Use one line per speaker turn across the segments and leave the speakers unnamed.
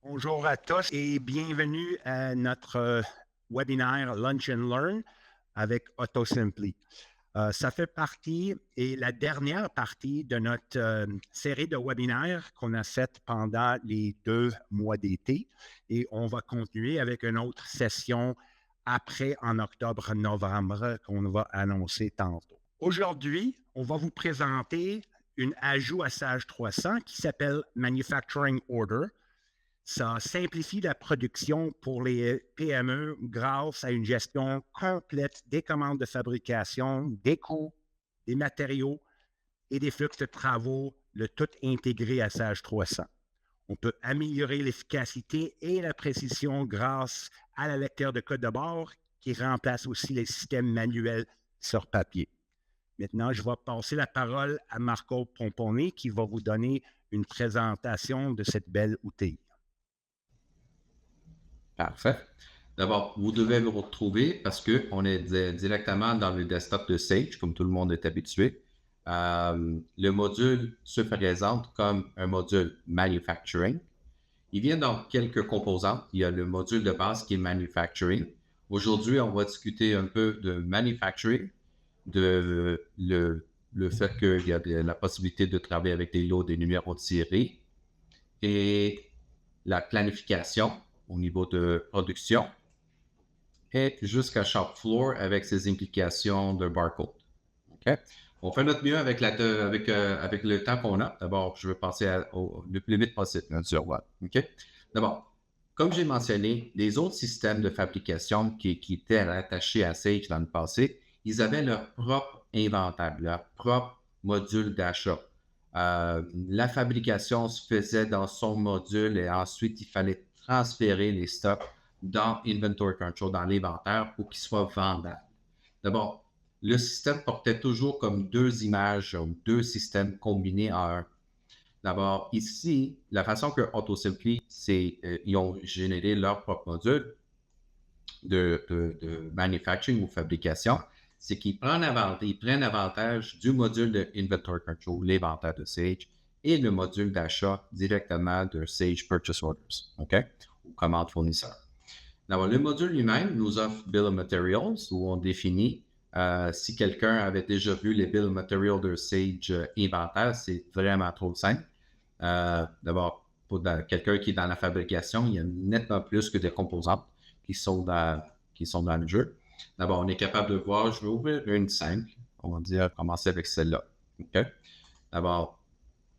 Bonjour à tous et bienvenue à notre webinaire Lunch and Learn avec AutoSimply. Ça fait partie et la dernière partie de notre série de webinaires qu'on a faite pendant les 2 mois d'été et on va continuer avec une autre session après en octobre-novembre qu'on va annoncer tantôt. Aujourd'hui, on va vous présenter un ajout à Sage 300 qui s'appelle Manufacturing Order. Ça simplifie la production pour les PME grâce à une gestion complète des commandes de fabrication, des coûts, des matériaux et des flux de travaux, le tout intégré à Sage 300. On peut améliorer l'efficacité et la précision grâce à la lecteur de code de bord qui remplace aussi les systèmes manuels sur papier. Maintenant, je vais passer la parole à Marco Pomponnet qui va vous donner une présentation de cette belle outil.
Parfait. D'abord, vous devez vous retrouver parce qu'on est directement dans le desktop de Sage, comme tout le monde est habitué. Le module se présente comme un module Manufacturing. Il vient dans quelques composantes. Il y a le module de base qui est Manufacturing. Aujourd'hui, on va discuter un peu de Manufacturing, de le fait qu'il y a la possibilité de travailler avec des lots, des numéros de série et la planification au niveau de production et jusqu'à shop floor avec ses implications de barcode. OK? On fait notre mieux avec le temps qu'on a. D'abord, je veux passer le plus vite possible, bien sûr. Voilà. OK? D'abord, comme j'ai mentionné, les autres systèmes de fabrication qui étaient rattachés à Sage dans le passé, ils avaient leur propre inventaire, leur propre module d'achat. La fabrication se faisait dans son module et ensuite, il fallait transférer les stocks dans Inventory Control, dans l'inventaire pour qu'ils soient vendables. D'abord, le système portait toujours comme 2 images ou 2 systèmes combinés en un. D'abord, ici, la façon que AutoSimply, ils ont généré leur propre module de manufacturing ou fabrication, c'est qu'ils prennent avantage du module de Inventory Control, l'inventaire de Sage, et le module d'achat directement de Sage Purchase Orders, OK? Ou commande fournisseur. Alors, le module lui-même nous offre Bill of Materials où on définit si quelqu'un avait déjà vu les Bill of Materials de Sage Inventaire, c'est vraiment trop simple. D'abord, pour quelqu'un qui est dans la fabrication, il y a nettement plus que des composantes qui sont dans le jeu. D'abord, on est capable de voir, je vais ouvrir une simple, on va dire, commencer avec celle-là. OK? D'abord,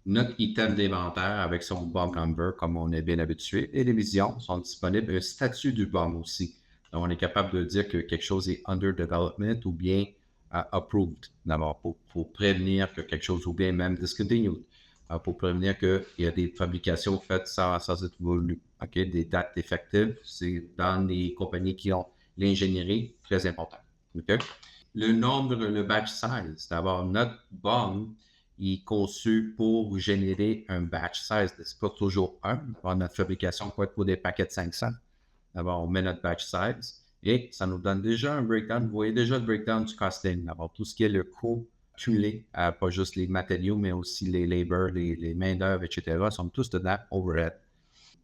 notre item d'inventaire avec son BOM number, comme on est bien habitué, et les visions sont disponibles, un statut du BOM aussi. Donc, on est capable de dire que quelque chose est under development ou bien approved, d'abord, pour prévenir que quelque chose ou bien même discontinued, pour prévenir qu'il y a des fabrications faites sans être voulu. OK, des dates effectives, c'est dans les compagnies qui ont l'ingénierie, très important. OK? Le nombre, le batch size, d'abord, notre BOM est conçu pour générer un batch size. C'est pas toujours un. Notre fabrication peut être pour des paquets de 500. D'abord, on met notre batch size et ça nous donne déjà un breakdown. Vous voyez déjà le breakdown du costing. D'abord, tout ce qui est le coût cumulé, pas juste les matériaux, mais aussi les labor, les main-d'œuvre, etc., sont tous dedans overhead.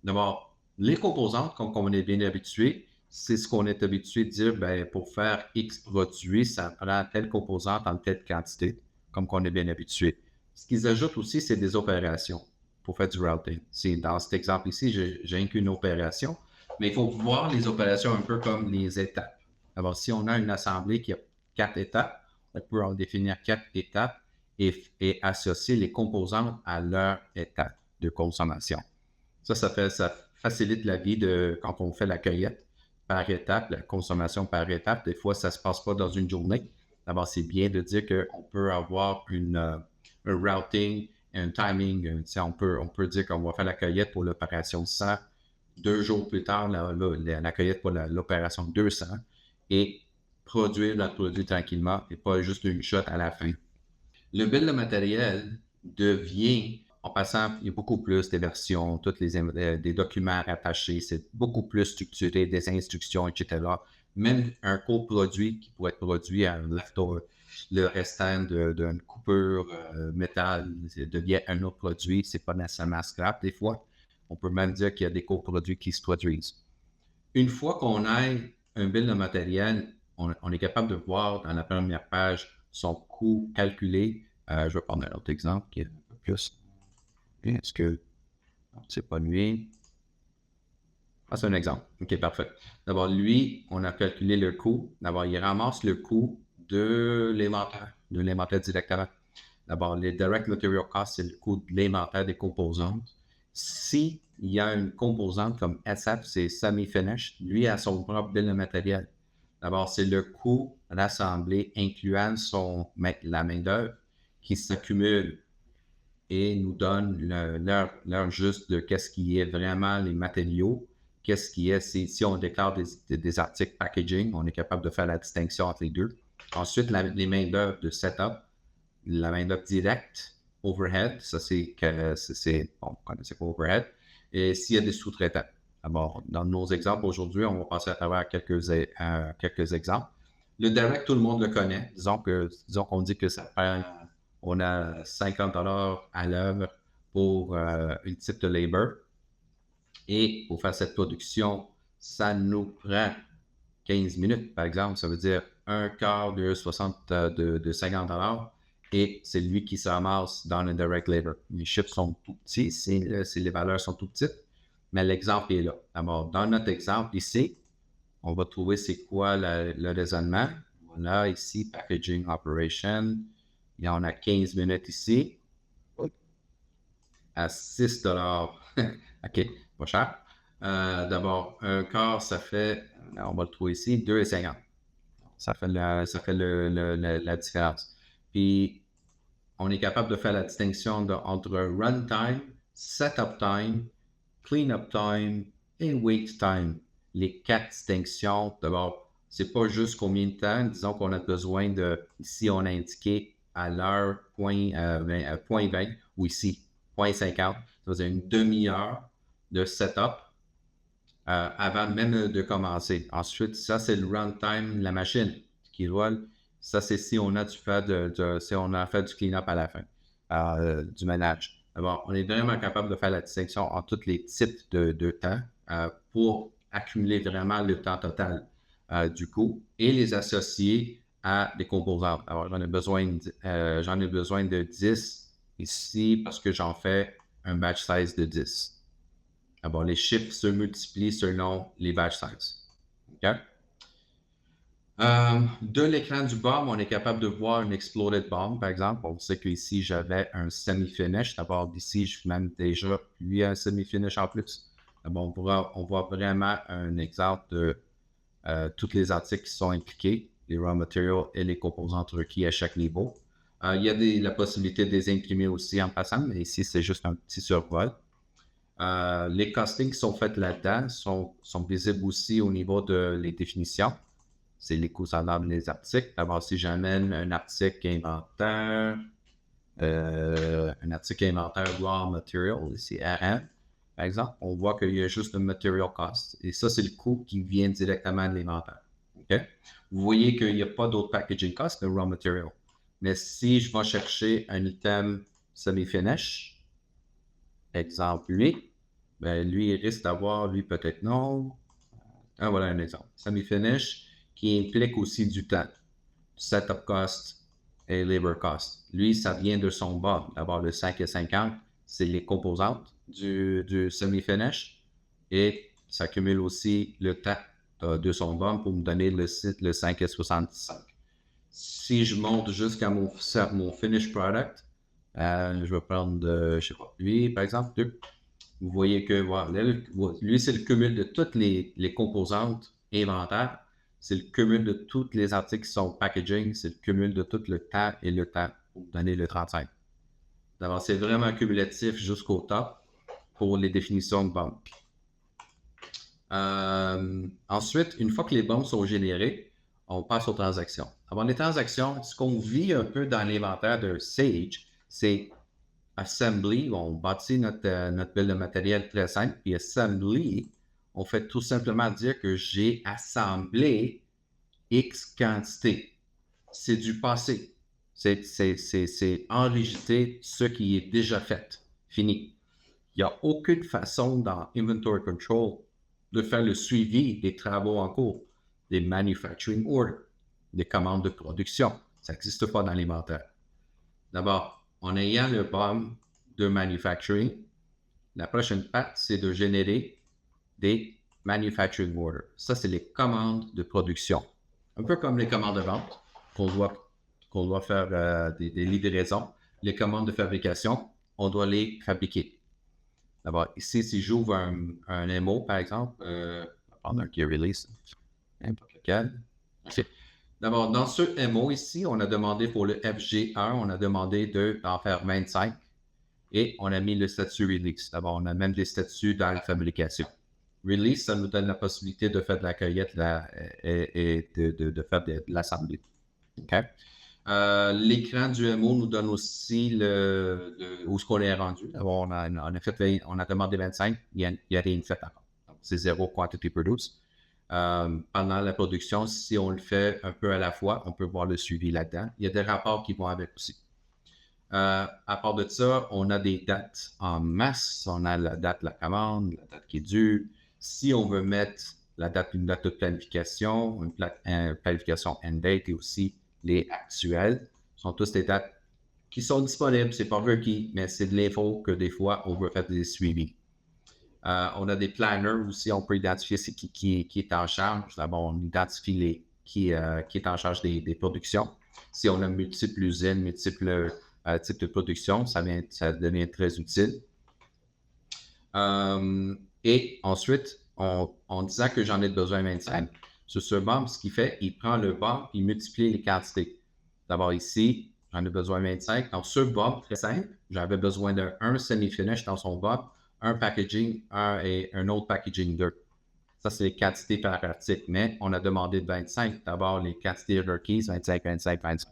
D'abord, les composantes, comme on est bien habitué, c'est ce qu'on est habitué de dire, ben, pour faire X produit, ça prend telle composante en telle quantité, comme qu'on est bien habitué. Ce qu'ils ajoutent aussi, c'est des opérations pour faire du routing. Dans cet exemple ici, j'ai qu'une opération, mais il faut voir les opérations un peu comme les étapes. Alors, si on a une assemblée qui a 4 étapes, on peut en définir 4 étapes et associer les composantes à leur étape de consommation. Ça facilite la vie quand on fait la cueillette par étape, la consommation par étape. Des fois, ça ne se passe pas dans une journée. D'abord, c'est bien de dire qu'on peut avoir un routing, un timing. On peut dire qu'on va faire la cueillette pour l'opération 100. 2 jours plus tard, la cueillette pour l'opération 200 et produire notre produit tranquillement et pas juste une shot à la fin. Le bill de matériel devient, en passant, il y a beaucoup plus des versions, des documents rattachés, c'est beaucoup plus structuré, des instructions, etc. Même un coproduit qui pourrait être produit à le restant d'une coupure métal devient un autre produit, c'est pas nécessairement scrap des fois. On peut même dire qu'il y a des coproduits qui se produisent. Une fois qu'on a un bill de matériel, on est capable de voir dans la première page son coût calculé. Je vais prendre un autre exemple qui est un peu plus. Est-ce que c'est pas lui? Ah, c'est un exemple. OK, parfait. D'abord, lui, on a calculé le coût. D'abord, il ramasse le coût de l'inventaire directement. D'abord, les direct material costs, c'est le coût de l'inventaire des composantes. S'il y a une composante comme SF, c'est semi-finish, lui a son propre bill de matériel. D'abord, c'est le coût rassemblé, incluant la main-d'œuvre qui s'accumule et nous donne l'heure juste de qu'est-ce qui est vraiment les matériaux, qu'est-ce qui est, si on déclare des articles packaging, on est capable de faire la distinction entre les deux. Ensuite, les main-d'œuvre de setup, la main-d'œuvre directe, overhead, ça on connaît c'est quoi overhead, et s'il y a des sous-traitants. Alors, dans nos exemples aujourd'hui, on va passer à travers quelques exemples. Le direct, tout le monde le connaît. Disons qu'on dit que ça prend, on a 50 $ à l'heure pour une type de labor. Et pour faire cette production, ça nous prend 15 minutes, par exemple. Ça veut dire un quart de 50 $. Et c'est lui qui se ramasse dans le direct labor. Les chiffres sont tout petits, les valeurs sont tout petites, mais l'exemple est là. Alors, dans notre exemple ici, on va trouver c'est quoi le raisonnement. Voilà, ici, packaging operation. Il y en a 15 minutes ici. À 6 $. OK, pas cher. D'abord, un quart, ça fait, on va le trouver ici, 2,50 $. Ça fait la différence. Puis, on est capable de faire la distinction entre runtime, setup time, cleanup time et wait time. Les 4 distinctions, d'abord, c'est pas juste combien de temps. Disons qu'on a besoin ici, on a indiqué à l'heure point 20, ou ici, 0.50. Ça veut dire une demi-heure de setup avant même de commencer. Ensuite, ça, c'est le runtime, la machine qui roule. Ça, c'est si on a si on a fait du clean-up à la fin, du ménage. Alors, on est vraiment capable de faire la distinction entre tous les types de temps pour accumuler vraiment le temps total du coup et les associer à des composantes. Alors, j'en ai besoin de 10 ici parce que j'en fais un batch size de 10. Alors, les chiffres se multiplient selon les batch size. OK? De l'écran du BOM, on est capable de voir une exploded BOM, par exemple. On sait qu'ici, j'avais un semi-finish. D'abord, d'ici, je même déjà lui un semi-finish en plus. D'abord, on voit vraiment un exemple de tous les articles qui sont impliqués, les raw materials et les composantes requis à chaque niveau. Il y a la possibilité de les imprimer aussi en passant, mais ici, c'est juste un petit survol. Les costings qui sont faits là-dedans sont visibles aussi au niveau de les définitions. C'est les coûts semblables des articles. D'abord, si j'amène un article inventaire raw material, ici RM, par exemple, on voit qu'il y a juste le material cost. Et ça, c'est le coût qui vient directement de l'inventaire. Okay? Vous voyez qu'il n'y a pas d'autre packaging cost que raw material. Mais si je vais chercher un item semi-finish, exemple lui, ben lui, il risque d'avoir, lui peut-être non. Voilà un exemple. Semi-finish qui implique aussi du temps. Setup cost et labor cost. Lui, ça vient de son bas. D'abord, le 5,50, c'est les composantes du semi-finish et ça cumule aussi le temps de son bas pour me donner le 5,65. Si je monte jusqu'à mon finish product, je vais prendre, je sais pas, lui, par exemple, vous voyez que voilà, lui, c'est le cumul de toutes les composantes inventaires. C'est le cumul de tous les articles qui sont packaging. C'est le cumul de tout le temps et le temps pour donner le 35. D'abord, c'est vraiment cumulatif jusqu'au top pour les définitions de bombes. Ensuite, une fois que les bombes sont générées, on passe aux transactions. Avant les transactions, ce qu'on vit un peu dans l'inventaire de Sage, c'est assembly, on bâtit notre bill de matériel très simple, puis assembly, on fait tout simplement dire que j'ai assemblé X quantité. C'est du passé. C'est enregistrer ce qui est déjà fait. Fini. Il n'y a aucune façon dans Inventory Control de faire le suivi des travaux en cours, des manufacturing orders, des commandes de production. Ça n'existe pas dans l'inventaire. D'abord, en ayant le BOM de manufacturing, la prochaine étape, c'est de générer des manufacturing orders. Ça, c'est les commandes de production. Un peu comme les commandes de vente qu'on doit faire des livraisons. Les commandes de fabrication, on doit les fabriquer. D'abord, ici, si j'ouvre un MO, par exemple, on va prendre un Gear Release, n'importe lequel. D'abord, dans ce MO ici, on a demandé pour le FG1, on a demandé d'en faire 25 et on a mis le statut Release. D'abord, on a même des statuts dans la fabrication. Release, ça nous donne la possibilité de faire de la cueillette et de faire de l'assembly. Okay? L'écran du MO nous donne aussi où ce qu'on est rendu. On a demandé 25, il n'y a rien fait encore. Donc, c'est zéro quantity produced. Pendant la production, si on le fait un peu à la fois, on peut voir le suivi là-dedans. Il y a des rapports qui vont avec aussi. À part de ça, on a des dates en masse. On a la date de la commande, la date qui est due. Si on veut mettre une date de planification, une planification end date et aussi les actuels, sont tous des dates qui sont disponibles. C'est pas requis, mais c'est de l'info que des fois, on veut faire des suivis. On a des planners aussi, on peut identifier qui est en charge. D'abord, on identifie qui est en charge des productions. Si on a multiples usines, multiples types de production, ça devient très utile. Et ensuite, en disant que j'en ai besoin 25, sur ce BOM, ce qu'il fait, il prend le BOM, il multiplie les quantités. D'abord ici, j'en ai besoin 25. Dans ce BOM, très simple, j'avais besoin d'un semi-finish dans son BOM, un packaging, et un autre packaging 2. Ça, c'est les quantités par article, mais on a demandé de 25. D'abord, les quantités requises, 25, 25, 25.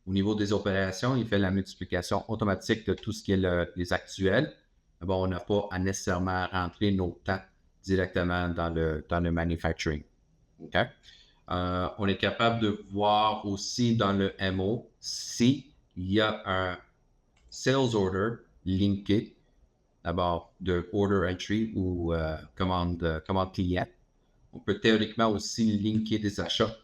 Au niveau des opérations, il fait la multiplication automatique de tout ce qui est les actuels. D'abord, on n'a pas à nécessairement rentrer nos temps directement dans le manufacturing. Okay? On est capable de voir aussi dans le MO s'il y a un sales order linké, d'abord de order entry ou commande client. On peut théoriquement aussi linker des achats.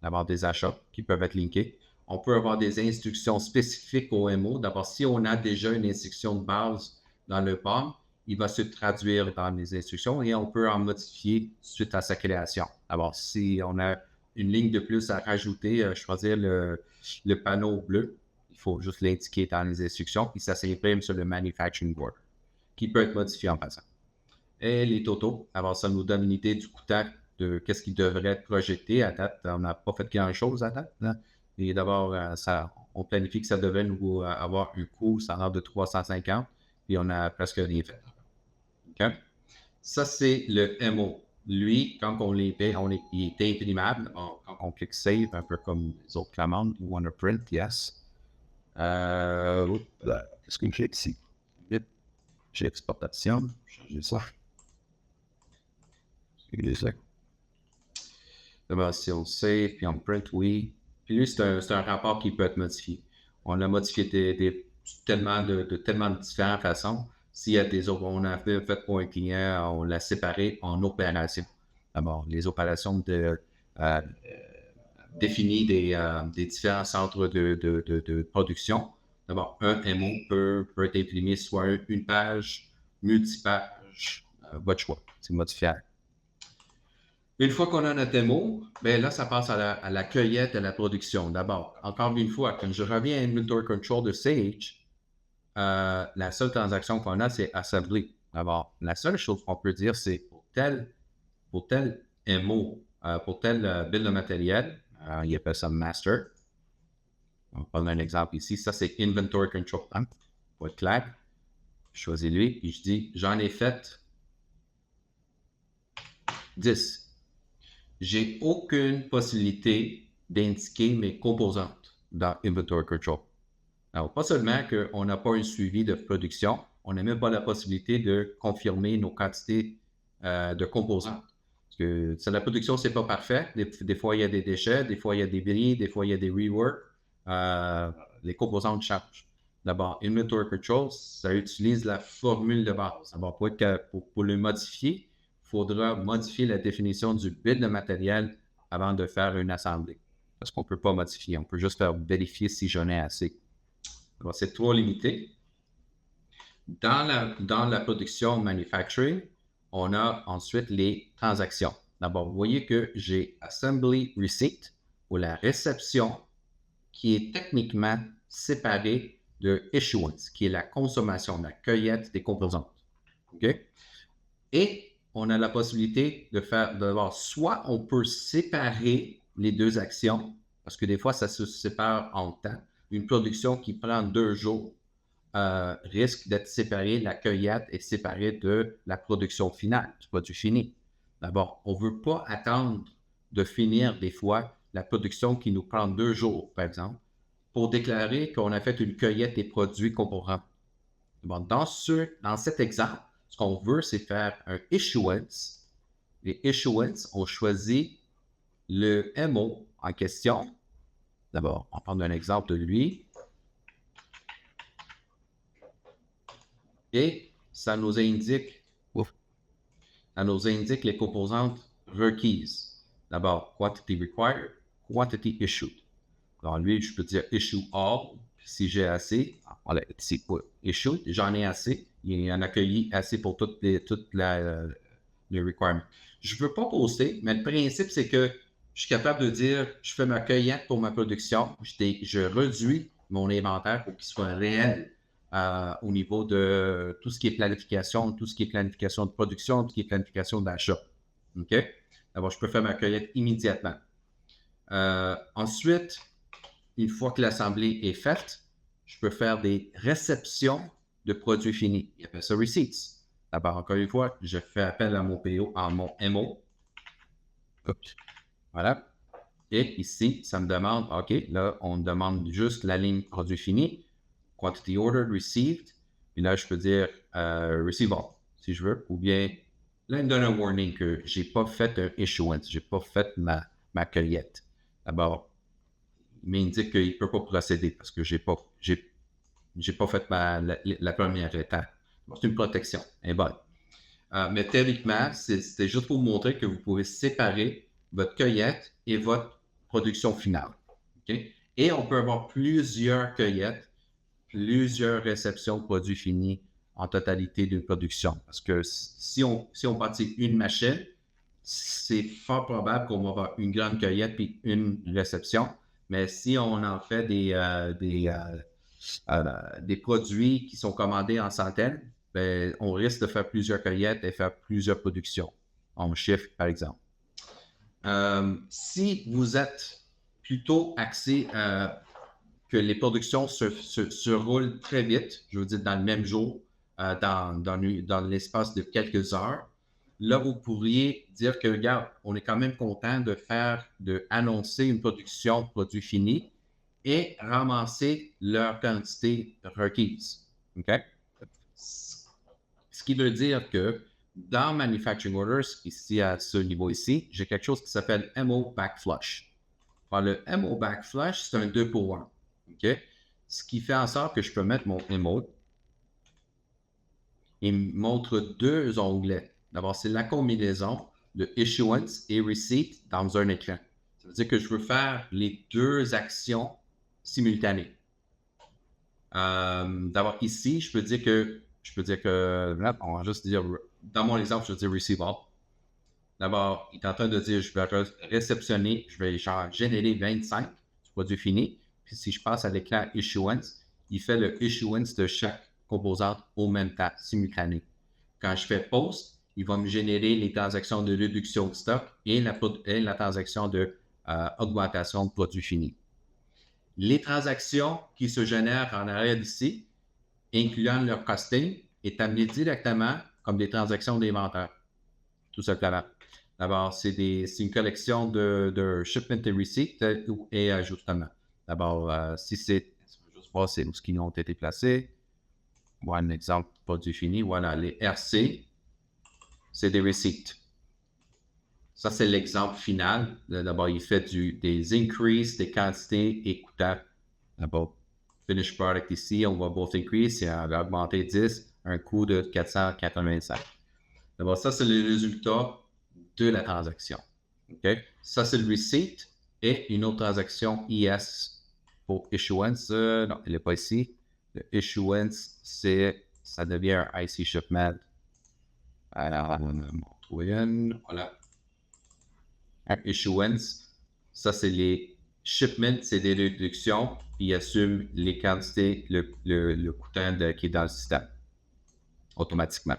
D'abord des achats qui peuvent être linkés. On peut avoir des instructions spécifiques au MO. D'abord, si on a déjà une instruction de base dans le BOM, il va se traduire dans les instructions et on peut en modifier suite à sa création. D'abord, si on a une ligne de plus à rajouter, choisir le panneau bleu, il faut juste l'indiquer dans les instructions, puis ça s'imprime sur le manufacturing board, qui peut être modifié en passant. Et les totaux, alors ça nous donne une idée du coûtant de qu'est-ce qui devrait être projeté à date. On n'a pas fait grand-chose à date. Hein? Et d'abord, on planifie que ça devrait nous avoir un coût ça a de 350, puis on a presque rien fait. Okay? Ça, c'est le MO. Lui, quand on les paie, il est imprimable. Quand on clique Save, un peu comme les autres commandes, you want to print, yes. Qu'est-ce que j'ai ici? J'ai exportation. J'ai ça. D'abord, si on save, puis on print, oui. Puis lui, c'est un rapport qui peut être modifié. On l'a modifié tellement de différentes façons. S'il y a on a fait pour un client, on l'a séparé en opérations. D'abord, les opérations définissent des différents centres de production. D'abord, un MO peut être imprimé soit une page, multipage, votre choix, c'est modifiable. Une fois qu'on a notre MO, ben là, ça passe à la cueillette de la production. D'abord, encore une fois, quand je reviens à Inventory Control de Sage, la seule transaction qu'on a, c'est Assembly. D'abord, la seule chose qu'on peut dire, c'est pour tel MO, pour tel bill de matériel, il appelle ça Master. On va prendre un exemple ici. Ça, c'est Inventory Control. Pour être clair, je choisis lui et je dis, j'en ai fait 10. J'ai aucune possibilité d'indiquer mes composantes dans Inventory Control. Alors, pas seulement qu'on n'a pas un suivi de production, on n'a même pas la possibilité de confirmer nos quantités de composantes. Parce que la production, c'est pas parfait. Des fois, il y a des déchets, des fois, il y a des bris, des fois, il y a des rework. Les composantes changent. D'abord, Inventory Control, ça utilise la formule de base. D'abord, pour le modifier, il faudra modifier la définition du bill de matériel avant de faire une assemblée. Parce qu'on ne peut pas modifier, on peut juste faire vérifier si j'en ai assez. Alors, c'est trop limité. Dans la production manufacturing, on a ensuite les transactions. D'abord, vous voyez que j'ai Assembly Receipt ou la réception qui est techniquement séparée de Issuance, qui est la consommation, la cueillette des composantes. OK? Et on a la possibilité d'avoir soit on peut séparer les deux actions, parce que des fois, ça se sépare en temps. Une production qui prend 2 jours risque d'être séparée, la cueillette est séparée de la production finale, du produit fini. D'abord, on ne veut pas attendre de finir des fois la production qui nous prend 2 jours, par exemple, pour déclarer qu'on a fait une cueillette des produits qu'on prend. Bon, dans cet exemple, ce qu'on veut, c'est faire un issuance. Les issuance, on choisit le MO en question. D'abord, on prend un exemple de lui. Et ça nous indique les composantes requises. D'abord, quantity required, quantity issued. Alors lui, je peux dire issue all, si j'ai assez. Voilà, c'est pas issued, j'en ai assez. Il y en a accueilli assez pour toutes les requirements. Je ne veux pas poster, mais le principe, c'est que je suis capable de dire, je fais ma cueillette pour ma production, je réduis mon inventaire pour qu'il soit réel au niveau de tout ce qui est planification, tout ce qui est planification de production, tout ce qui est planification d'achat. OK? D'abord, je peux faire ma cueillette immédiatement. Ensuite, une fois que l'assemblée est faite, je peux faire des réceptions de produits finis. Il appelle ça receipts. D'abord, encore une fois, je fais appel à mon PO, à mon MO. Oups. Voilà. Et ici, ça me demande, OK, là, on me demande juste la ligne produit fini, quantity ordered, received. Puis là, je peux dire receive all, si je veux. Ou bien, là, il me donne un warning que je n'ai pas fait un issuance, je n'ai pas fait ma cueillette. D'abord, il m'indique qu'il ne peut pas procéder parce que je n'ai pas fait la première étape. C'est une protection, elle est bonne. Mais théoriquement, c'était juste pour vous montrer que vous pouvez séparer votre cueillette et votre production finale. Okay? Et on peut avoir plusieurs cueillettes, plusieurs réceptions de produits finis en totalité d'une production. Parce que si on bâtit une machine, c'est fort probable qu'on va avoir une grande cueillette puis une réception. Mais si on en fait des produits qui sont commandés en centaines, ben, on risque de faire plusieurs cueillettes et faire plusieurs productions en chiffre, par exemple. Si vous êtes plutôt axé que les productions se roulent très vite, je veux dire dans le même jour, dans l'espace de quelques heures, là, vous pourriez dire que, regarde, on est quand même content annoncer une production de produits finis et ramasser leur quantité requise. OK? Ce qui veut dire que dans Manufacturing Orders, ici à ce niveau ici, j'ai quelque chose qui s'appelle MO Backflush. Alors, le MO Backflush, c'est un 2 pour 1. OK? Ce qui fait en sorte que je peux mettre mon MO. Il me montre 2 onglets. D'abord, c'est la combinaison de Issuance et Receipt dans un écran. Ça veut dire que je veux faire les 2 actions simultanées. D'abord, ici, je peux dire que, là, on va juste dire, dans mon exemple, je vais dire Receive All. D'abord, il est en train de dire, je vais réceptionner, je vais générer 25 du produit fini. Puis si je passe à l'écran Issuance, il fait le Issuance de chaque composante au même temps, simultané. Quand je fais Post, il va me générer les transactions de réduction de stock et la transaction de augmentation de produit fini. Les transactions qui se génèrent en arrière d'ici, incluant leur costing, est amené directement comme des transactions d'inventaire, tout simplement. D'abord, c'est une collection de shipment et receipt et ajustement. D'abord, si c'est, je sais pas, c'est où ils ont été placés. Voilà un exemple produit fini. Voilà, les RC, c'est des receipts. Ça, c'est l'exemple final. D'abord, il fait des increases, des quantités écoutables. D'abord, finish product ici, on va both increase et on va augmenter 10, un coût de 485. D'abord, ça, c'est le résultat de la transaction. OK? Ça, c'est le receipt et une autre transaction IS pour issuance. Non, elle n'est pas ici. Le issuance, ça devient un IC shipment. Alors, on va trouver une. Voilà. Un issuance, ça, c'est les shipments, c'est des réductions, puis ils assument les quantités, le coûtant qui est dans le système automatiquement.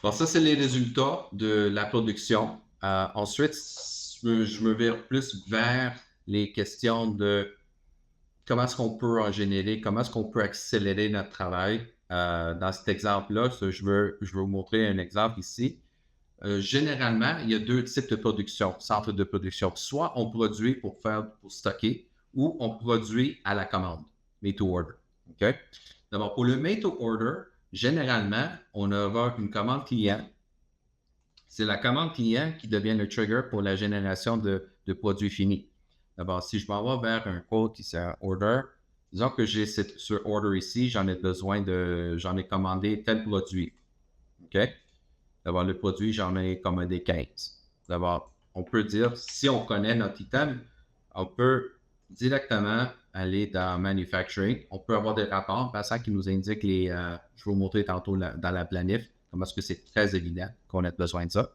Bon, ça, c'est les résultats de la production. Ensuite, je me vire plus vers les questions de comment est-ce qu'on peut en générer, comment est-ce qu'on peut accélérer notre travail. Dans cet exemple-là, je veux vous montrer un exemple ici. Généralement, il y a deux types de production, centres de production. Soit on produit pour stocker ou on produit à la commande, made to order. OK? D'abord, pour le made to order, généralement, on aura une commande client. C'est la commande client qui devient le trigger pour la génération de produits finis. D'abord, si je m'en vais vers un quote qui c'est un order, disons que j'ai ce order ici, j'en ai commandé tel produit. OK? D'abord, le produit, j'en ai commandé 15. D'abord, on peut dire, si on connaît notre item, on peut directement aller dans Manufacturing. On peut avoir des rapports, ça qui nous indique je vais vous montrer tantôt dans la planif, comment est-ce que c'est très évident qu'on a besoin de ça.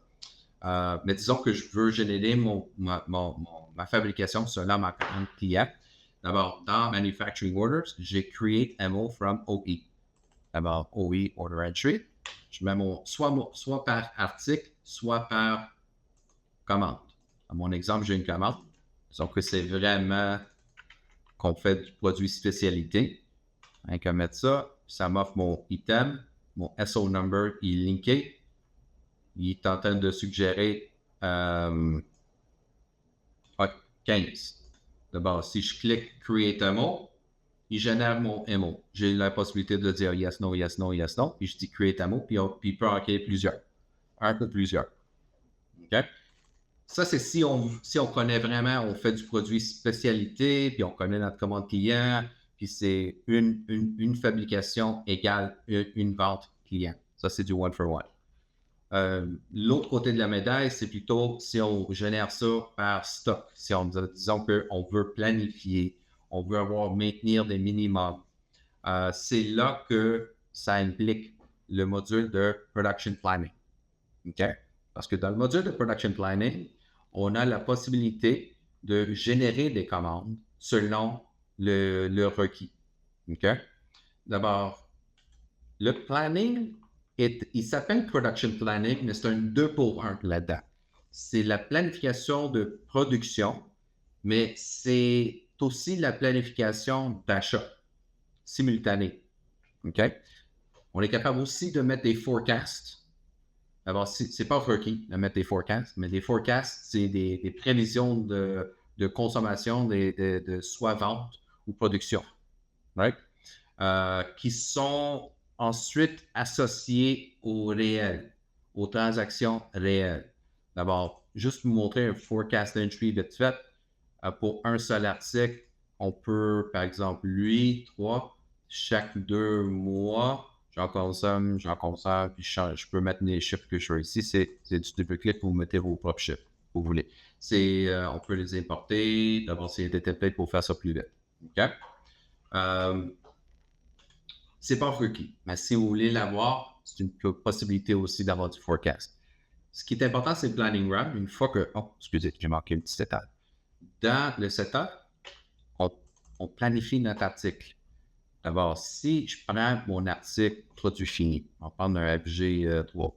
Mais disons que je veux générer ma fabrication selon ma commande client. D'abord, dans Manufacturing Orders, j'ai Create MO from OE. D'abord, OE Order Entry. Je mets soit par article, soit par commande. À mon exemple, j'ai une commande. Disons que c'est vraiment qu'on fait du produit spécialité. On peut mettre ça. Ça m'offre mon item. Mon SO number est linké. Il est en train de suggérer 15. D'abord, si je clique Create MO, il génère mon MO. J'ai la possibilité de dire yes, no, yes, no, yes, no. Puis je dis create MO, puis il peut en créer plusieurs. Un peu plusieurs. OK? Ça, c'est si on connaît vraiment, on fait du produit spécialité, puis on connaît notre commande client, puis c'est une fabrication égale une vente client. Ça, c'est du one for one. L'autre côté de la médaille, c'est plutôt si on génère ça par stock. Si disons qu'on veut planifier, on veut maintenir des minimums. C'est là que ça implique le module de Production Planning. OK? Parce que dans le module de Production Planning, on a la possibilité de générer des commandes selon le requis. OK? D'abord, le planning, il s'appelle Production Planning, mais c'est un 2 pour 1 là-dedans. C'est la planification de production, mais c'est aussi la planification d'achat simultanée. OK? On est capable aussi de mettre des forecasts. Alors, c'est pas requis de mettre des forecasts, mais des forecasts, c'est des prévisions de consommation de soit vente ou production. Right? Qui sont ensuite associées au réel, aux transactions réelles. D'abord, juste vous montrer un forecast entry vite fait. Pour un seul article, on peut, par exemple, 3, chaque 2 mois, j'en consomme, puis je peux mettre les chiffres que je veux ici. C'est du double-clic pour vous mettez vos propres chiffres, vous voulez. On peut les importer. D'abord, c'est des templates pour faire ça plus vite. OK? C'est pas requis, mais si vous voulez l'avoir, c'est une possibilité aussi d'avoir du forecast. Ce qui est important, c'est le planning run. Une fois que... Oh, excusez, j'ai manqué une petite étape. Dans le setup, on planifie notre article. D'abord, si je prends mon article produit fini, on va prendre un FG3. OK?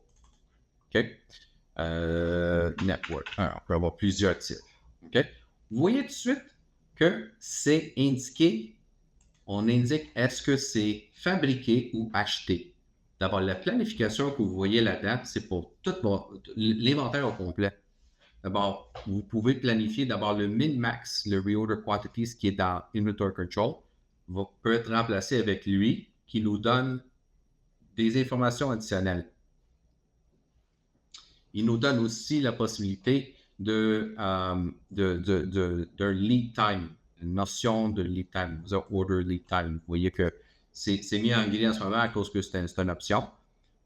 Network. On peut avoir plusieurs types. OK? Vous voyez tout de suite que c'est indiqué. On indique est-ce que c'est fabriqué ou acheté. D'abord, la planification que vous voyez là-dedans, c'est pour tout l'inventaire au complet. D'abord, vous pouvez planifier d'abord le min-max, le reorder quantities qui est dans Inventory Control, peut être remplacé avec lui qui nous donne des informations additionnelles. Il nous donne aussi la possibilité d'un lead time notion de lead time, order lead time. Vous voyez que c'est mis en gris en ce moment à cause que c'est une option.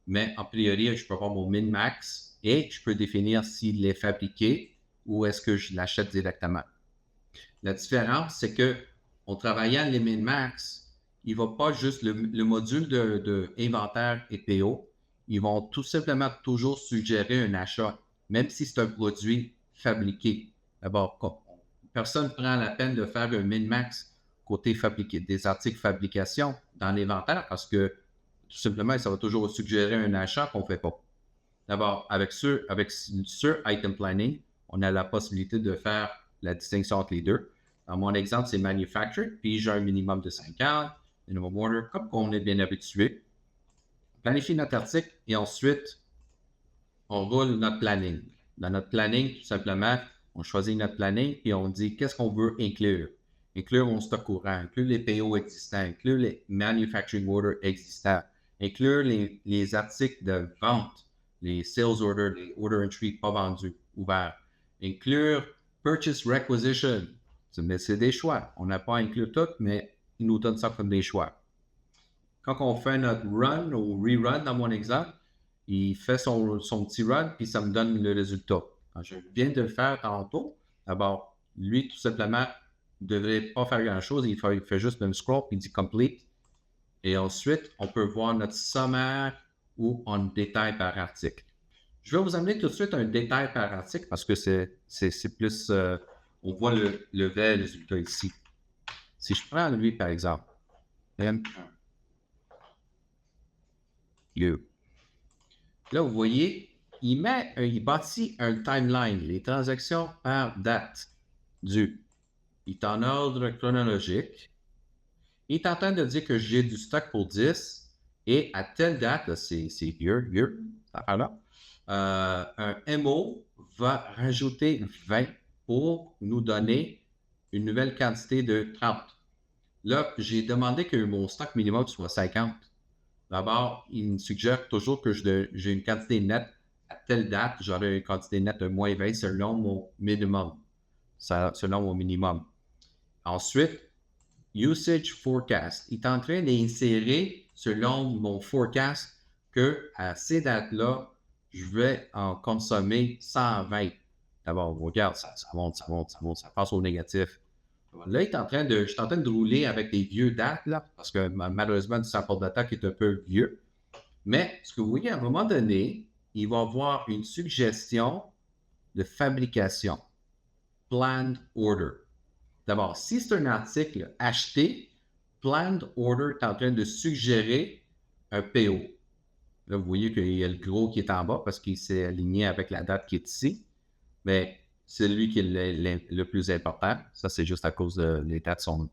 Mais en priori, je peux avoir mon min-max et je peux définir s'il est fabriqué ou est-ce que je l'achète directement. La différence, c'est que en travaillant les min-max, il ne va pas juste le module de inventaire et PO, ils vont tout simplement toujours suggérer un achat, même si c'est un produit fabriqué. D'abord, personne ne prend la peine de faire un min-max côté fabriqué, des articles fabrication dans l'inventaire parce que tout simplement, ça va toujours suggérer un achat qu'on ne fait pas. D'abord, avec ce item planning, on a la possibilité de faire la distinction entre les deux. Dans mon exemple, c'est manufactured, puis j'ai un minimum de 50, minimum order, comme on est bien habitué. On planifie notre article et ensuite, on roule notre planning. Dans notre planning, tout simplement, on choisit notre planning et on dit qu'est-ce qu'on veut inclure. Inclure mon stock courant, inclure les PO existants, inclure les manufacturing orders existants, inclure les articles de vente, les sales orders, les order entry pas vendus, ouverts, inclure purchase requisition. Mais c'est des choix. On n'a pas à inclure tout, mais ils nous donnent ça comme des choix. Quand on fait notre run ou rerun dans mon exemple, il fait son petit run, puis ça me donne le résultat. Quand je viens de le faire tantôt, d'abord, lui, tout simplement, ne devrait pas faire grand-chose. Il fait juste un scroll, puis il dit complete. Et ensuite, on peut voir notre sommaire ou en détail par article. Je vais vous amener tout de suite un détail par article parce que c'est plus, on voit le vrai résultat ici. Si je prends lui, par exemple, M1. Là, vous voyez, il bâtit un timeline, les transactions par date du. Il est en ordre chronologique. Il est en train de dire que j'ai du stock pour 10 et à telle date, c'est vieux, un MO va rajouter 20 pour nous donner une nouvelle quantité de 30. Là, j'ai demandé que mon stock minimum soit 50. D'abord, il me suggère toujours que j'ai une quantité nette à telle date, j'aurai une quantité nette de moins 20 selon mon minimum. Selon mon minimum. Ensuite, usage forecast. Il est en train d'insérer selon mon forecast qu'à ces dates-là, je vais en consommer 120. D'abord, regarde, ça monte, ça passe au négatif. Là, je suis en train de rouler avec des vieux dates, là, parce que malheureusement, du support d'attaque est un peu vieux. Mais ce que vous voyez, à un moment donné, il va y avoir une suggestion de fabrication. Planned order. D'abord, si c'est un article acheté, Planned order est en train de suggérer un PO. Là, vous voyez qu'il y a le gros qui est en bas parce qu'il s'est aligné avec la date qui est ici. Mais c'est lui qui est le plus important. Ça, c'est juste à cause de les dates sont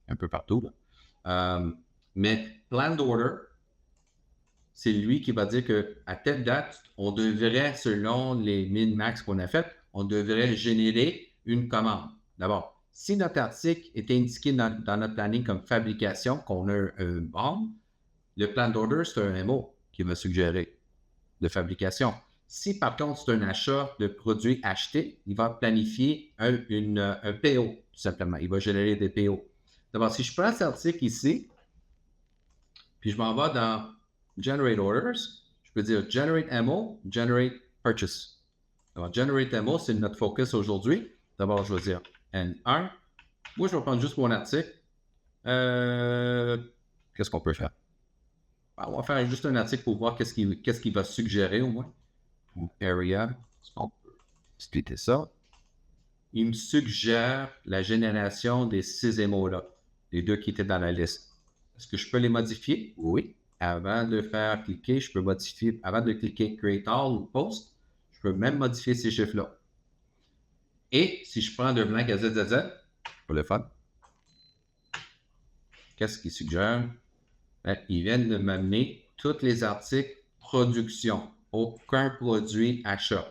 un peu partout. Mais planned order, c'est lui qui va dire qu'à telle date, on devrait, selon les min-max qu'on a fait, on devrait générer une commande. D'abord, si notre article est indiqué dans notre planning comme fabrication, qu'on a un BOM, le plan d'order, c'est un MO qui va suggérer de fabrication. Si par contre c'est un achat de produits achetés, il va planifier un PO, tout simplement. Il va générer des PO. D'abord, si je prends cet article ici, puis je m'en vais dans Generate Orders, je peux dire Generate MO, Generate Purchase. Alors, Generate MO, c'est notre focus aujourd'hui. D'abord, je vais dire N1. Moi, je vais prendre juste mon article. Qu'est-ce qu'on peut faire? On va faire juste un article pour voir qu'est-ce qu'il va suggérer au moins. Area, on peut splitter ça. Il me suggère la génération des 6 MO-là, les deux qui étaient dans la liste. Est-ce que je peux les modifier? Oui. Avant de faire cliquer, je peux modifier, avant de cliquer Create All ou Post, je peux même modifier ces chiffres-là. Et si je prends de blanc à ZZZ, pour le fun, qu'est-ce qu'il suggère? Ils viennent de m'amener tous les articles production. Aucun produit achat.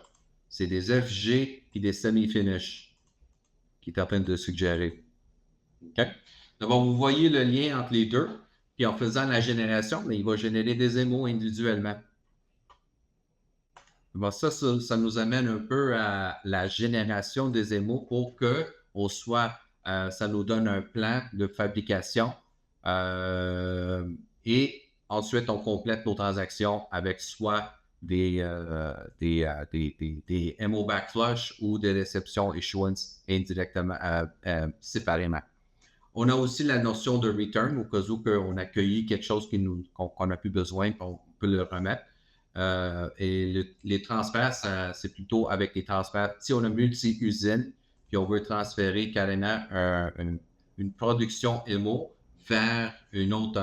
C'est des FG et des semi-finish qui est en train de suggérer. OK? Donc, vous voyez le lien entre les deux. Puis en faisant la génération, il va générer des émos individuellement. Bon, ça nous amène un peu à la génération des émos pour qu'on soit Ça nous donne un plan de fabrication et ensuite, on complète nos transactions avec soit des MO backflush ou des réceptions issuance indirectement, séparément. On a aussi la notion de return au cas où on a accueilli quelque chose qu'on n'a plus besoin, qu'on peut le remettre. Et les transferts, c'est plutôt avec les transferts. Si on a multi-usines, puis on veut transférer carrément une production MO vers une autre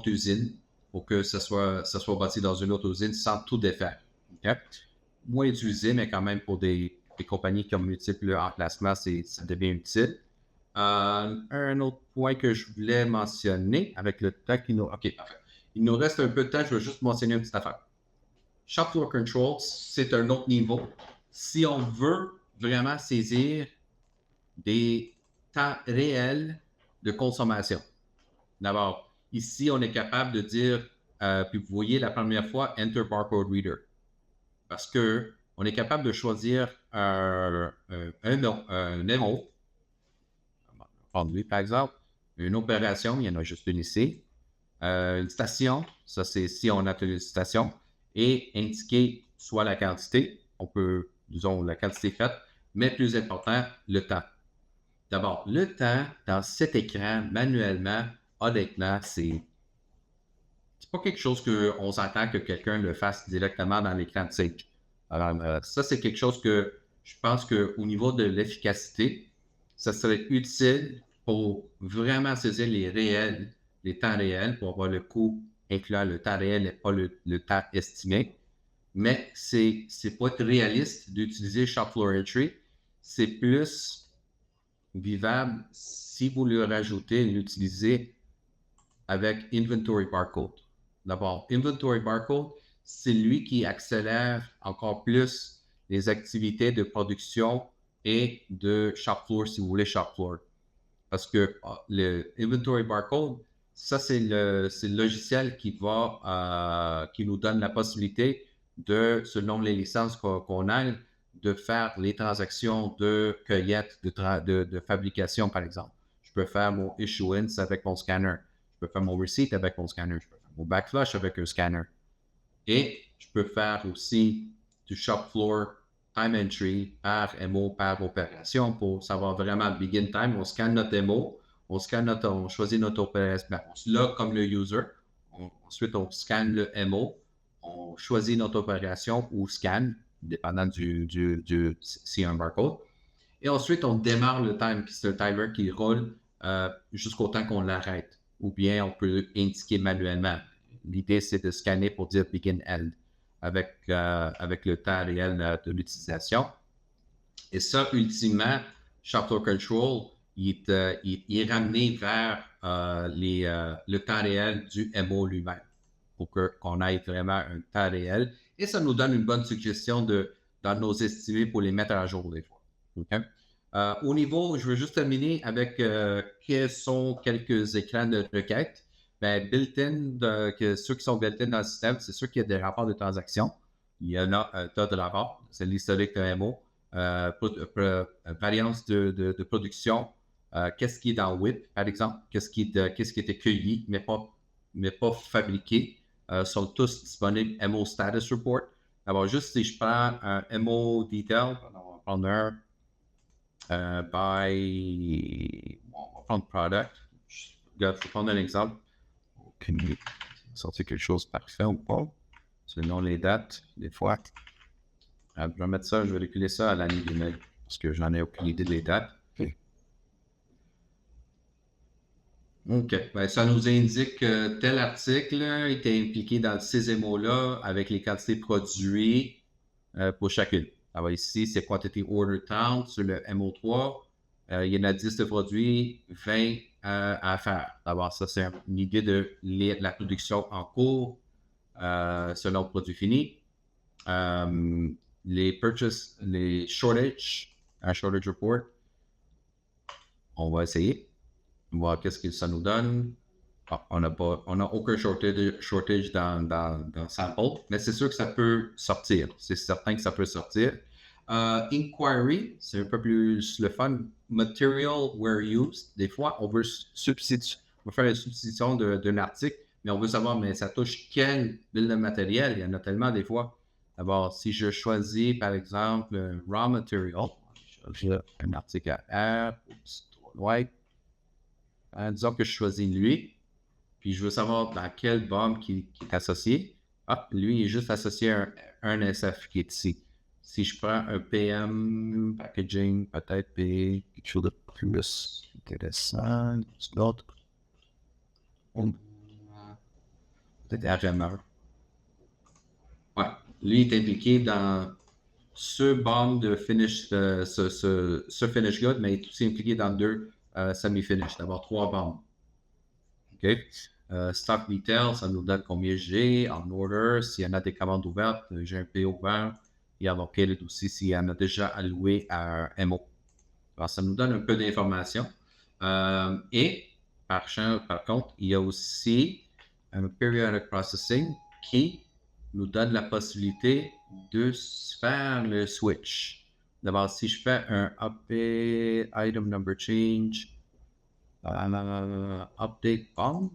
usine pour que ça soit bâti dans une autre usine sans tout défaire. Okay? Moins utilisé, mais quand même pour des compagnies qui ont multiples emplacements, ça devient utile. Un autre point que je voulais mentionner avec le temps OK, parfait. Il nous reste un peu de temps, je vais juste mentionner une petite affaire. Shop Floor Control, c'est un autre niveau. Si on veut vraiment saisir des temps réels de consommation. D'abord, ici, on est capable de dire, puis vous voyez la première fois, Enter Barcode Reader. Parce qu'on est capable de choisir un MO, prendre lui par exemple, une opération, il y en a juste une ici, une station, ça c'est si on a une station, et indiquer soit la quantité, on peut, disons, la quantité faite, mais plus important, le temps. D'abord, le temps dans cet écran, manuellement, honnêtement, c'est pas quelque chose qu'on s'entend que quelqu'un le fasse directement dans l'écran de Sage. Alors, ça, c'est quelque chose que je pense qu'au niveau de l'efficacité, ça serait utile pour vraiment saisir les temps réels, pour avoir le coût incluant le temps réel et pas le temps estimé. Mais c'est pas être réaliste d'utiliser Shop Floor Entry. C'est plus vivable si vous le rajoutez et l'utilisez avec Inventory Barcode. D'abord, Inventory Barcode, c'est lui qui accélère encore plus les activités de production et de Shop Floor, si vous voulez, Shop Floor. Parce que le Inventory Barcode, ça, c'est le logiciel qui nous donne la possibilité de, selon les licences qu'on a, de faire les transactions de cueillette, de fabrication, par exemple. Je peux faire mon issuance avec mon scanner. Je peux faire mon receipt avec mon scanner. Je peux faire mon backflush avec un scanner. Et je peux faire aussi du shop floor time entry par MO, par opération pour savoir vraiment begin time. On scanne notre MO, on choisit notre opération. On se log comme le user. Ensuite, on scanne le MO. On choisit notre opération ou scan, dépendant si un barcode. Et ensuite, on démarre le time. C'est un timer qui roule jusqu'au temps qu'on l'arrête. Ou bien on peut indiquer manuellement. L'idée, c'est de scanner pour dire begin end avec le temps réel de l'utilisation. Et ça, ultimement, Shop Floor Control, il est ramené vers le temps réel du MO lui-même pour qu'on ait vraiment un temps réel. Et ça nous donne une bonne suggestion dans nos estimés pour les mettre à jour des fois. Okay? Au niveau, je veux juste terminer avec quels sont quelques écrans de requête. Ben, built-in, ceux qui sont built-in dans le système, c'est sûr qu'il y a des rapports de transactions. Il y en a un tas de rapports. C'est l'historique de MO. Variance de production. Qu'est-ce qui est dans WIP, par exemple? Qu'est-ce qui était cueilli, mais pas fabriqué. Sont tous disponibles. MO Status Report. Alors, juste si je prends un MO Detail, on va prendre un. On va prendre Product. Je vais prendre un exemple. OK. Sortir quelque chose de parfait ou pas. Selon les dates, des fois. Je vais mettre ça, je vais reculer ça à l'année 2000 parce que j'en ai aucune idée des dates. OK. Ben, ça nous indique que tel article était impliqué dans ces MO-là avec les quantités produites pour chacune. Alors ici, c'est Quantity Order Count sur le MO3. Il y en a 10 de produits, 20 à faire. D'abord, ça, c'est une idée de la production en cours selon le produit fini. Les shortage, un shortage report. On va essayer. Voir qu'est-ce que ça nous donne. On n'a aucun shortage dans sample, mais c'est sûr que ça peut sortir. C'est certain que ça peut sortir. Inquiry, c'est un peu plus le fun. Material were used. Des fois, on veut on veut faire la substitution d'un article, mais on veut savoir, mais ça touche quel bill de matériel? Il y en a tellement des fois. D'abord, si je choisis, par exemple, un raw material, j'ai un article à R, ouais. Disons que je choisis lui, puis je veux savoir dans quel BOM qui est associé. Ah, lui, il est juste associé à un SF qui est ici. Si je prends un PM, packaging, peut-être quelque chose de plus intéressant, d'autres. Peut-être RMR. Ouais, lui est impliqué dans ce BOM de finish, ce finish good, mais il est aussi impliqué dans 2 semi-finish, d'abord 3 BOM. OK? Stock retail, ça nous donne combien j'ai en order. S'il y en a des commandes ouvertes, j'ai un PO ouvert. Il y a allocated aussi s'il y en a déjà alloué à un MO. Alors, ça nous donne un peu d'informations. Et par contre, il y a aussi un periodic processing qui nous donne la possibilité de faire le switch. D'abord, si je fais un update, item number change, update BOM.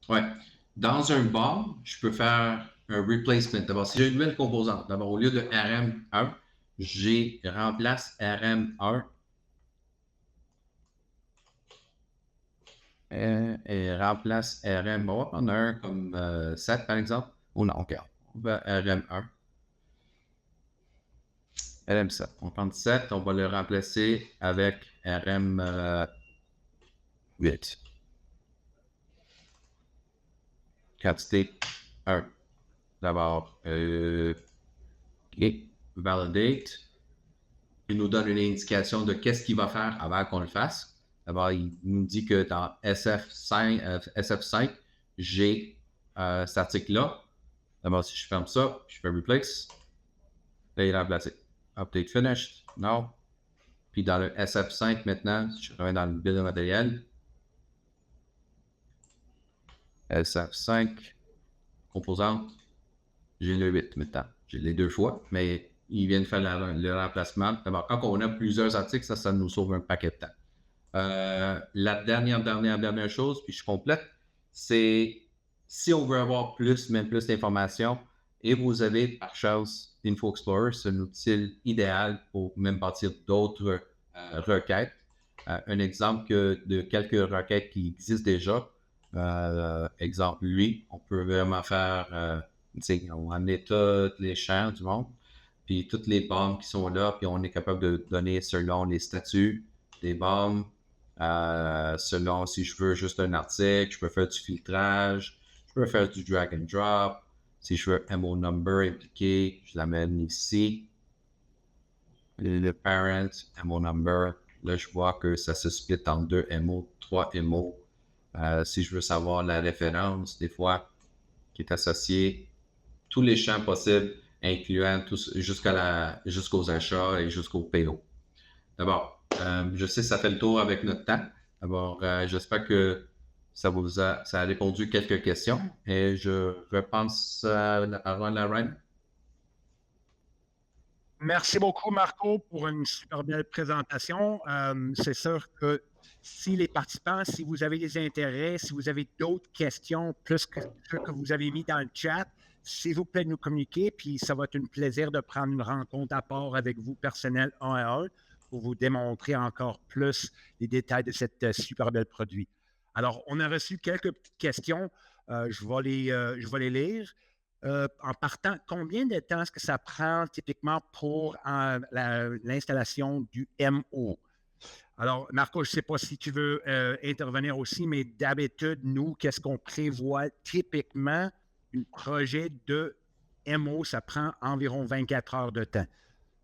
Ouais. Dans un BOM, je peux faire un replacement. D'abord, si j'ai une nouvelle composante, d'abord, au lieu de RM1, j'ai remplace RM1 et remplace RM. On va prendre un comme 7 par exemple. Ou non, OK. On va RM1. RM7. On va prendre 7, on va le remplacer avec RM8. Quantité 1. D'abord, validate. Il nous donne une indication de qu'est-ce qu'il va faire avant qu'on le fasse. D'abord, il nous dit que dans SF5 j'ai cet article-là. D'abord, si je ferme ça, je fais replace. Là, il est remplacé. Update finished. Non. Puis dans le SF5 maintenant, si je reviens dans le bill de matériel, SF5, composante, j'ai le 8 maintenant. J'ai les 2 fois, mais ils viennent faire le remplacement. D'abord, quand on a plusieurs articles, ça nous sauve un paquet de temps. La dernière chose, puis je complète, c'est si on veut avoir même plus d'informations, et vous avez par chance Info Explorer, c'est un outil idéal pour même partir d'autres requêtes. Un exemple de quelques requêtes qui existent déjà. Exemple, lui, on peut vraiment faire, on a tous les champs du monde, puis toutes les bombes qui sont là, puis on est capable de donner selon les statuts des bombes, selon si je veux juste un article, je peux faire du filtrage, je peux faire du drag and drop. Si je veux un MO number impliqué, je l'amène ici. Le parent, MO number, là je vois que ça se split en 2 MO, 3 MO. Si je veux savoir la référence, des fois, qui est associée, tous les champs possibles, incluant jusqu'aux achats et jusqu'au PO. D'abord, je sais que ça fait le tour avec notre temps. D'abord, j'espère que ça a répondu quelques questions et je repense à la reine.
Merci beaucoup, Marco, pour une super belle présentation. C'est sûr que si les participants, si vous avez des intérêts, si vous avez d'autres questions, plus que ce que vous avez mis dans le chat, s'il vous plaît, nous communiquer, puis ça va être un plaisir de prendre une rencontre à part avec vous, personnel 1 à 1, pour vous démontrer encore plus les détails de cette super belle produit. Alors, on a reçu quelques petites questions. Je vais les lire. En partant, combien de temps est-ce que ça prend typiquement pour l'installation du MO? Alors, Marco, je ne sais pas si tu veux intervenir aussi, mais d'habitude, nous, qu'est-ce qu'on prévoit typiquement? Un projet de MO, ça prend environ 24 heures de temps.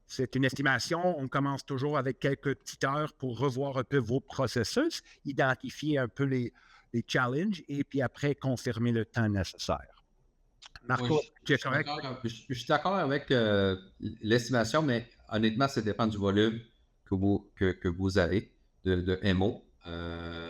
C'est une estimation. On commence toujours avec quelques petites heures pour revoir un peu vos processus, identifier un peu les challenges et puis après confirmer le temps nécessaire. Marco, tu es correct?
Je suis d'accord avec l'estimation, mais honnêtement, ça dépend du volume que vous avez de MO.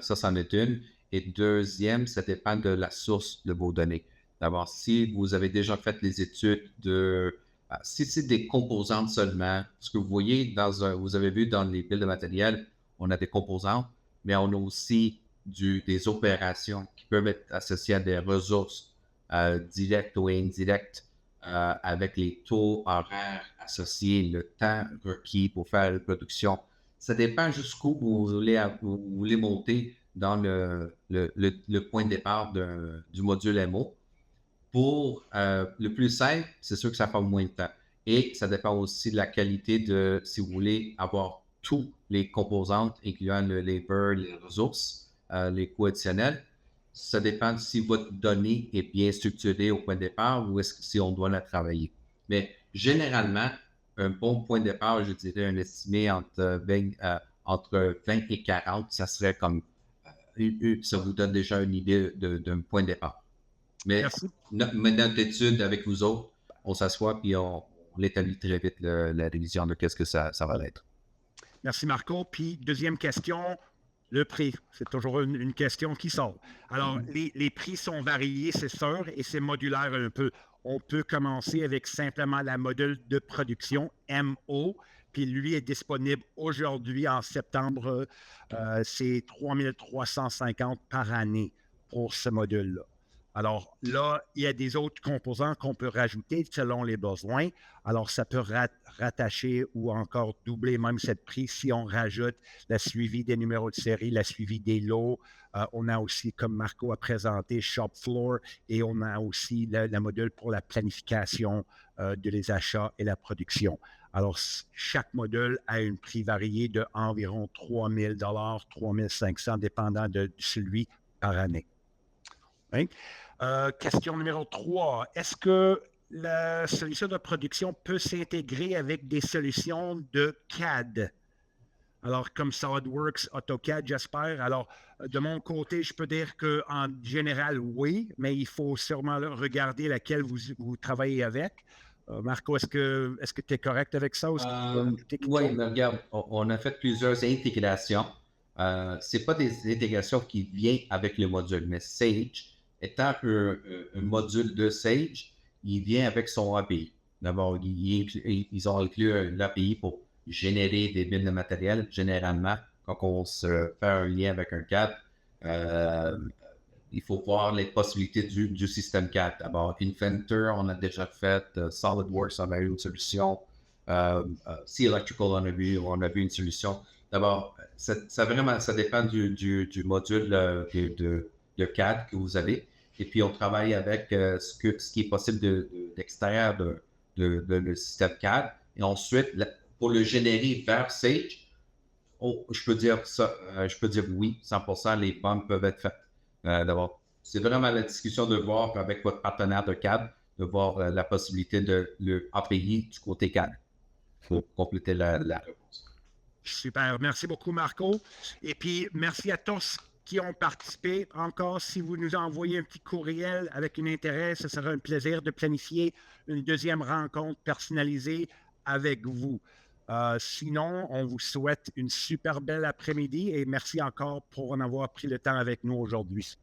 Ça, c'en est une. Et deuxième, ça dépend de la source de vos données. D'abord, si vous avez déjà fait les études de Si c'est des composantes seulement, ce que vous voyez vous avez vu dans les piles de matériel, on a des composantes, mais on a aussi des opérations qui peuvent être associées à des ressources directes ou indirectes avec les taux horaires associés, le temps requis pour faire la production. Ça dépend jusqu'où vous voulez monter dans le point de départ du module MO. Pour le plus simple, c'est sûr que ça prend moins de temps. Et ça dépend aussi de la qualité si vous voulez avoir tous les composantes, incluant le labor, les ressources, les coûts additionnels. Ça dépend de si votre donnée est bien structurée au point de départ ou si on doit la travailler. Mais généralement, un bon point de départ, je dirais un estimé entre 20 et 40, ça serait comme, ça vous donne déjà une idée d'un point de départ. Mais notre étude avec vous autres, on s'assoit et on établit très vite la révision de qu'est-ce que ça va être.
Merci Marco. Puis deuxième question, le prix. C'est toujours une question qui sort. Alors, les prix sont variés, c'est sûr, et c'est modulaire un peu. On peut commencer avec simplement la module de production, MO, puis lui est disponible aujourd'hui en septembre. C'est 3 350 par année pour ce module-là. Alors là, il y a des autres composants qu'on peut rajouter selon les besoins. Alors, ça peut rattacher ou encore doubler même cette prix si on rajoute la suivi des numéros de série, la suivi des lots. On a aussi, comme Marco a présenté, Shop Floor et on a aussi la module pour la planification de les achats et la production. Alors, chaque module a un prix varié de environ 3 000 $, 3 500 dépendant de celui par année. Hein? Question numéro 3. Est-ce que la solution de production peut s'intégrer avec des solutions de CAD? Alors, comme SolidWorks, AutoCAD, j'espère. Alors, de mon côté, je peux dire qu'en général, oui, mais il faut sûrement regarder laquelle vous travaillez avec. Marco, est-ce que tu es correct avec ça?
Oui, mais regarde, on a fait plusieurs intégrations. Ce n'est pas des intégrations qui viennent avec le module, mais Sage, étant un module de Sage, il vient avec son API. D'abord, ils ont inclus l'API pour générer des billes de matériel. Généralement, quand on se fait un lien avec un CAD, il faut voir les possibilités du système CAD. D'abord, Inventor, on a déjà fait. SolidWorks, on a eu une solution. C-Electrical, on a vu une solution. D'abord, ça dépend du module de CAD que vous avez. Et puis, on travaille avec ce qui est possible d'extraire le système CAD. Et ensuite, pour le générer vers Sage, je peux dire oui, 100%, les pommes peuvent être faites. D'abord, c'est vraiment la discussion de voir avec votre partenaire de CAD, de voir la possibilité de le API du côté CAD pour compléter la réponse.
Super. Merci beaucoup, Marco. Et puis, merci à tous qui ont participé. Encore, si vous nous envoyez un petit courriel avec un intérêt, ce sera un plaisir de planifier une deuxième rencontre personnalisée avec vous. Sinon, on vous souhaite une super belle après-midi et merci encore pour en avoir pris le temps avec nous aujourd'hui.